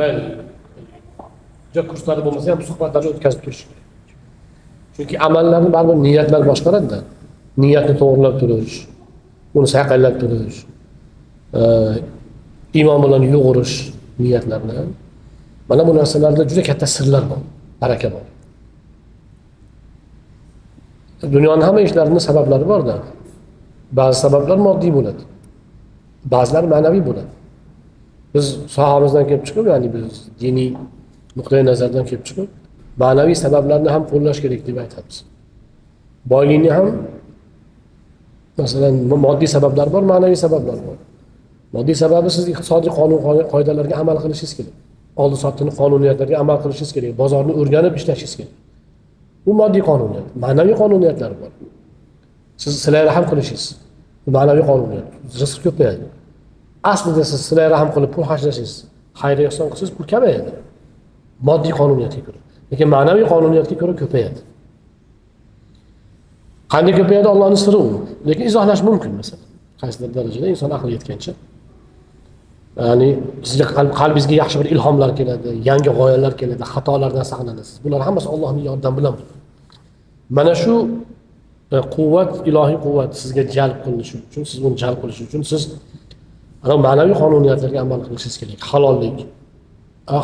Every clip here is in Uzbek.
mayli juda kurslari bo'lmasa ham suhbatlarni o'tkazib turish kerak. Chunki amallarni baribir niyatlar boshqaradi-da. Niyatni to'g'rilab turish, uni saqlab turish, iymon bilan yo'g'irish niyatlarni. Mana bu narsalarda juda katta sirlar bor, baraka bor. Dunyoning hamma ishlarining sabablari bor-da. Ba'zi sabablar moddiy bo'ladi. Ba'zilari ma'naviy bo'ladi. Biz sohamizdan kelib chiqib, ya'ni biz diniy nuqtai nazardan kelib chiqib, ma'naviy sabablarni ham qo'llash kerak deb aytamiz. Boylikni ham masalan moddiy sabablar bor, ma'naviy sabablar bor. Moddiy sababi siz iqtisodiy qonun qoidalarga amal qilishingiz kerak. Oldi-sotdini qonuniyatlarga amal qilishingiz kerak. Bozorni o'rganib ishlashingiz kerak. Bu moddiy qonuniyat. Ma'naviy qonuniyatlar bor. Siz silay rahim qilishingiz. Bu ma'naviy qonuniyat. Rizq ko'payadi. Aslida siz silay rahim qilib pul hajlasangiz, xayr ehson qilsangiz pul kamayadi. Moddiy qonuniyatga ko'ra. Lekin ma'naviy qonuniyatga ko'ra ko'payadi. Qanday ko'payadi Allohning siri u. Lekin izohlash mumkin masalan. Qaysidir darajada inson aqli yetgancha. Ya'ni sizga qalbingizga yaxshi bir ilhomlar keladi, yangi g'oyalar keladi, xatolardan saqlanasiz. Bular hammasi Allohning yordami bilan bo'ladi. Mana shu quvvat, ilohiy quvvat sizga jalb qilinishi uchun, siz uni jalb qilish uchun siz ana ma'naviy qonuniyatlarga amal qilishingiz kerak. Halollik,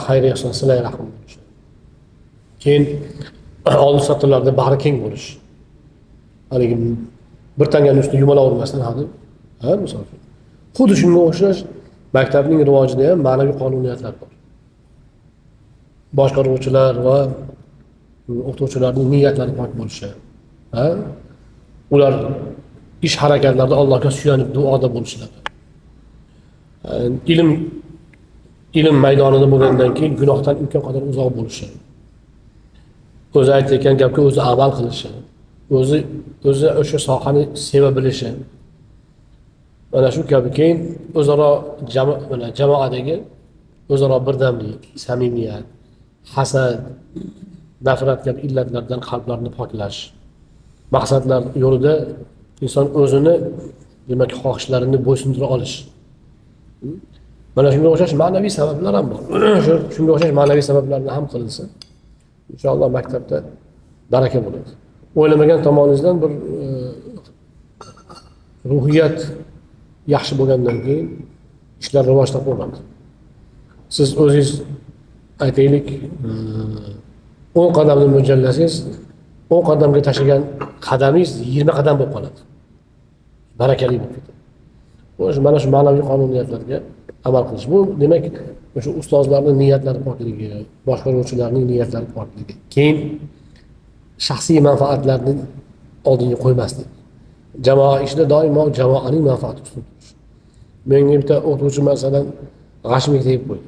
xayr ehson, silay rahim bo'lish. Keyin oldi-sotdilarda bag'ri keng bo'lish. Haligi bir tanganing ustida yumalavermasdan hadeb, misol uchun. Xuddi shunga o'xshash maktabning rivojida ham ma'naviy qonuniyatlar bor. Boshqaruvchilar va o'qituvchilarning niyatlari pok bo'lishi, ular ish harakatlarida Allohga suyanib duoda bo'lishlari. Ilm maydonida bo'lgandan keyin gunohdan imkon qadar uzoq bo'lishi. O'zi aytayotgan gapga o'zi amal qilishi, o'zi o'sha sohani seva bilishi. Mana shu kabi keyin o'zaro jamoadagi o'zaro birdamlik, samimiyat, hasad, nafrat kabi illatlardan qalblarni poklash. Maqsadlar yo'lida inson o'zini demak xohishlarini bo'ysundira olish. Mana shunga o'xshash ma'naviy sabablar ham bor. Shunga o'xshash ma'naviy sabablarni ham qilinsa, inshaalloh maktabda baraka bo'ladi. O'ylamagan tomoningizdan bir ruhiyat yaxshi bo'lgandan keyin ishlar rivoj topadi. Siz o'zingiz aytaylik 10 qadamni mo'ljallasangiz, 10 qadamga tashlagan qadamingiz 20 qadam bo'lib qoladi. Barakali bo'lib ketadi. Mana shu ma'naviy qonuniyatlarga amal qilish. Bu demak o'sha ustozlarning niyatlari pokligi, boshqaruvchilarning niyatlari pokligi. Keyin shaxsiy manfaatlarni oldinga qo'ymaslik. Jamoa ishida doimo jamoaning manfaati ustun turish. Menga bitta o'qituvchi masalan g'ashimga tegib qo'ydi.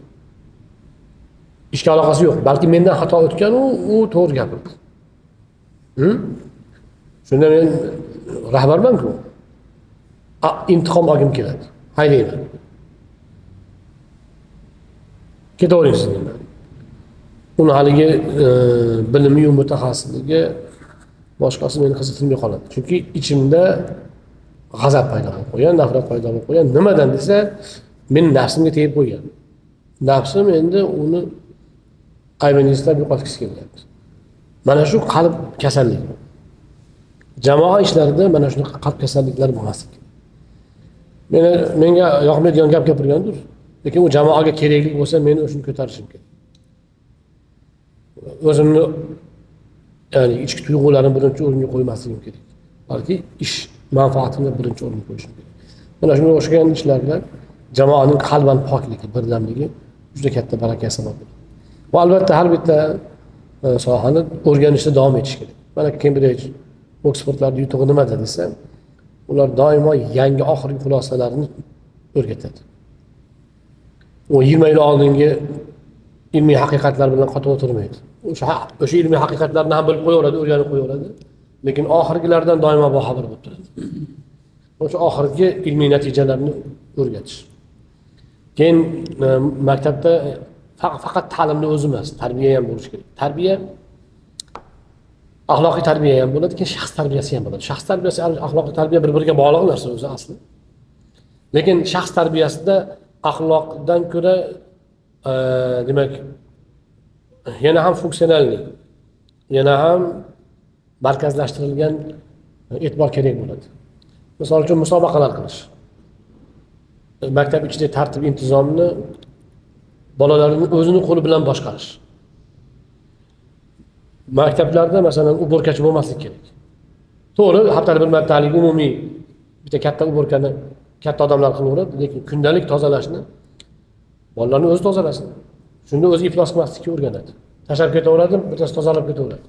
Ishga aloqasi yo'q, balki mendan xato o'tgan u to'g'ri gapirdi. Shunda men rahbarman-ku. Intiqom olgim keladi. Haydayman. Ketaverasiz deyman. Uni haligi bilimi yu mutaxassisligi boshqasi meni qiziqtirmay qoladi. Chunki ichimda g'azab paydo bo'lib qo'ygan, nafrat paydo bo'lib qo'ygan. Nimadan desa, men nafsimga tegib qo'ygan. Nafsim endi uni aybini istab yo'qotgisi kelyapti. Mana shu qalb kasalligi. Jamoa ishlarida mana shunaqa qalb kasalliklari bo'lmasligi. Menga yoqmaydigan gap gapirgandir. Lekin u jamoaga kerakli bo'lsa, men o'shani ko'tarishim kerak. O'zimni ya'ni ichki tuyg'ularimni birinchi o'ringa qo'ymasligim kerak. Balki ish manfaatini birinchi o'ringa qo'yishim kerak. Mana shunga o'xshagan ishlarda jamoaning qalban pokligi, birdamligi juda katta baraka sabab bo'ladi. Va albatta har bitta sohani o'rganishda davom etish kerak. Mana Cambridge Oxfordlarda yutug'i nimada desa, ular doimo yangi oxirgi xulosalarni o'rgatadi. O 20 yil oldingi ilmiy haqiqatlar bilan qotib o'tirmaydi. O'sha ilmiy haqiqatlarni ham bilib qo'yaveradi, o'rganib qo'yaveradi. Lekin oxirgilardan doimo boxabar bo'lib turadi. O'sha oxirgi ilmiy natijalarni o'rgatish. Keyin maktabda faqat ta'limni o'zi emas, tarbiya ham bo'lishi kerak. Tarbiya axloqiy tarbiya ham bo'ladi, keyin shaxs tarbiyasi ham bo'ladi. Shaxs tarbiyasi, axloqiy tarbiya bir-biriga bog'liq narsa o'zi asli. Lekin shaxs tarbiyasida axloqdan ko'ra demak, yana ham funksionalniy, yana ham markazlashtirilgan e'tibor kerak bo'ladi. Misol uchun musobaqalar qilish. Maktab ichidagi tartib intizomni bolalarning o'zini qo'li bilan boshqarish. Maktablarda masalan uborkachi bo'lmasligi kerak. To'g'ri, haftada bir martalik umumiy bitta katta uborkani katta odamlar qilaveradi, lekin kundalik tozalashni bolalarni o'zi tozalasin. Shunda o'zi iflos qilmaslikka o'rganadi. Tashlab ketaveradi, bittasi tozalab ketaveradi.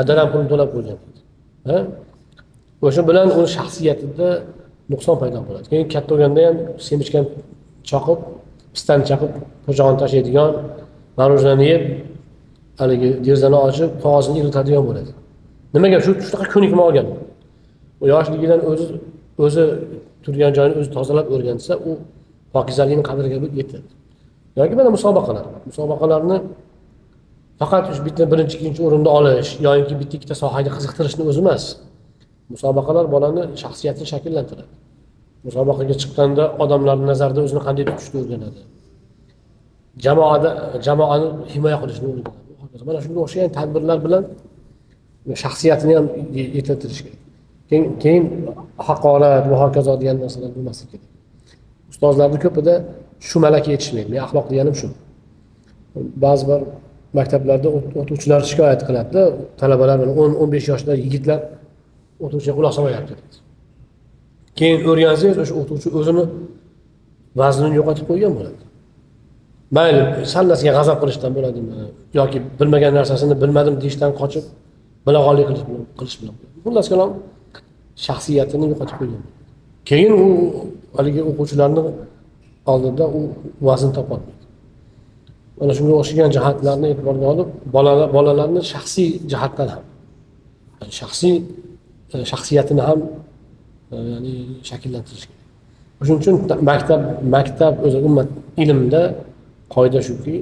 Dadam pulni to'lab qo'ygan. Ha? O'sha bilan uni shaxsiyatida nuqson paydo bo'ladi. Keyin katta bo'lganda ham semichkan choqib, pistan chaqib, po'chog'ini tashlaydigan, marojnani yeb, haligi derazani ochib, qog'ozni iritadigan bo'ladi. Nimaga shunaqa ko'nikma olgan? U yoshligidan o'zi turgan joyini o'zi tozalab o'rgansa, u pokizalikning qadriga yetadi. Yoki mana musobaqalar. Musobaqalarni faqat bitta birinchi, ikkinchi o'rinda olish yoki bitta ikkita sohaga qiziqtirishni o'zi emas. Musobaqalar bolani shaxsiyatini shakllantiradi. Musobaqaga chiqqanda odamlarning nazarida o'zini qanday tutishni o'rganadi. Jamoani himoya qilishni o'rganadi. Mana shunga o'xshagan tadbirlar bilan shaxsiyatini ham yetiltirish kerak. Keyin haqorat va hokazo degan narsalar bo'lmasligi kerak. Ustozlarning ko'pida shu malaka yetishmaydi. Men axloq deganim shu. Ba'zi bir maktablarda o'qituvchilar shikoyat qiladi-da, talabalar bilan 10-15 yoshli yigitlar o'qituvchiga quloq solmayapti deydi. Keyin o'rgansangiz, o'sha o'qituvchi o'zini vaznini yo'qotib qo'ygan bo'ladi. Mayli, sallasiga g'azab qilishdan bo'ladimi yoki bilmagan narsasini bilmadim deyishdan qochib, bilag'onlik qilish bilan. Xullas kalom, shaxsiyatini yo'qotib qo'ygan. Keyin u haligi o'quvchilarning oldida u vazn topolmaydi. Mana shunga o'xshagan jihatlarni e'tiborga olib, bolalarni shaxsiy jihatdan ham, shaxsiyatini ham ya'ni shakllantirish kerak. Shuning uchun maktab o'zi ummat ilmda qoida shuki,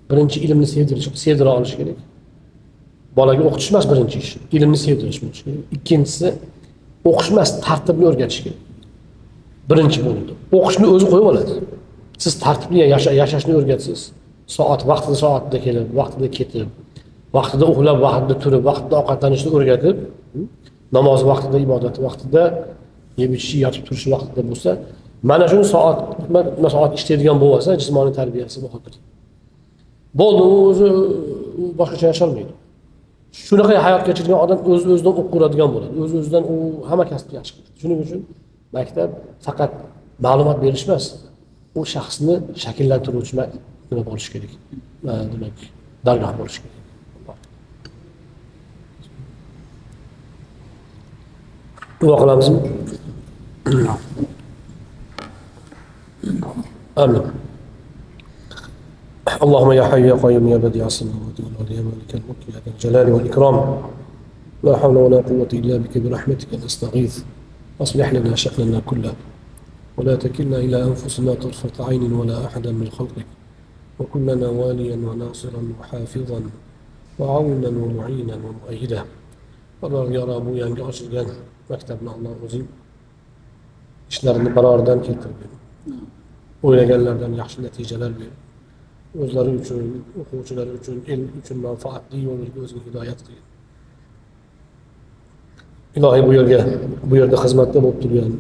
birinchi ilmni sevdira olish kerak. Bolaga o'qitish emas birinchi ish, ilmni sevdirish bo'lishi kerak. Ikkinchisi o'qish emas, tartibni o'rgatish kerak. Birinchi bo'ladi. O'qishni o'zi qo'yib oladi. Siz tartibli yashashni o'rgatsiz. Soatida kelib, vaqtida ketib, vaqtida uxlab, vaqtida turib, vaqtida ovqatlanishni o'rgatib, namoz vaqtida, ibodat vaqtida, yeb ichish, yotib turish vaqtida bo'lsa, mana shuni soat ishlaydigan bo'lsa, jismoniy tarbiyasi bu hokat. Bo'ldi, u o'zi boshqacha yasholmaydi. Shunaqa hayot kechirgan odam o'z-o'zidan o'qiradigan bo'ladi. O'z-o'zidan u hamma kasbga yaxshi qiladi. Shuning uchun maktab faqat ma'lumot berish emas, u shaxsni shakllantiruvchi nima bo'lishi kerak. Demak, dargoh bo'lishi kerak. Duo qilamizmi? Amin. اللهم يا حي يا قيوم يا بديع السماوات والارض يا مالك الملك يا ذا الجلال والاكرام لا حول ولا قوه الا بك برحمتك نستغيث اصلح لنا شأننا كله ولا تكلنا الى انفسنا طرفة عين ولا احدا من خلقك وكن لنا واليا وناصرا وحافظا وعونا ومعينا ومؤيدا. Alloh yora bu yangi ochilgan maktabni Alloh o'zing ishlarini baroridan keltirgin. O'ylaganlardan yaxshi natijalar ber. O'zlari uchun, o'quvchilar uchun, el uchun manfaatli yo'lga o'zing hidoyat qil. Ilohiy bu yerda xizmatda bo'lib turgan,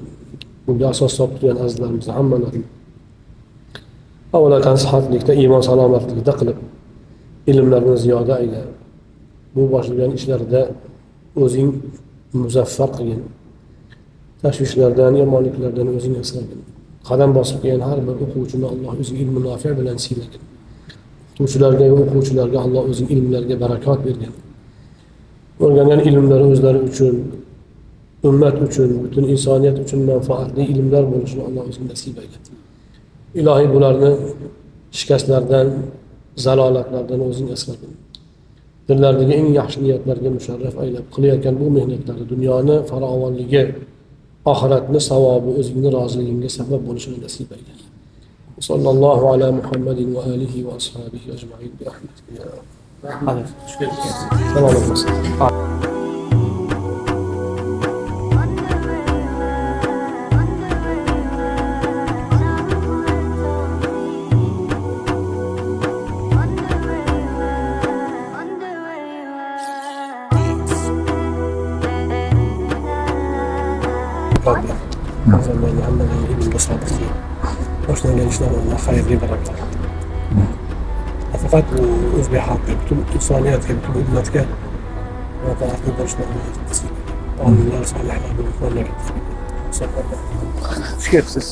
bunga asos solib turgan azizlarimizni hammalarini avvalo tansihatlikda, iymon salomatligida qilib, ilmlarini ziyoda ayla. Bu boshlagan ishlarida o'zing muzaffar qilgin. Tashvishlardan, yomonliklardan o'zing asragin. Qadam bosib kelgan har bir o'quvchini Alloh o'zing ilm munofi bilan siylagin. O'quvchilarga va o'quvchilarga Alloh o'zing ilmlarga barakot bergin. O'rgangan ilmlari o'zlari uchun, ummat uchun, butun insoniyat uchun manfaatli ilmlar bo'lishini Alloh o'zing nasib aylat. Ilohiy bularni shikastlardan, zalolatlardan o'zing asragin. Dillardagi eng yaxshi niyatlarga musharraf aylab, qilayotgan bu mehnatlari dunyoni farovonligi, oxiratni savobi, o'zingning roziligingga sabab bo'lishini nasib aylat. Sallallohu ala Muhammadin va alihi va ashabihi ajma'in bi rahmatika ya. Salomat bo'lsin. boshlangan ishlar Allah xayrli baraklar. Faqat o'zbek xalqiga, butun insoniyatga, butun ummatga manfaatli bo'lishlarni olimlar, solihlar, mamlakatga. Fikrsiz.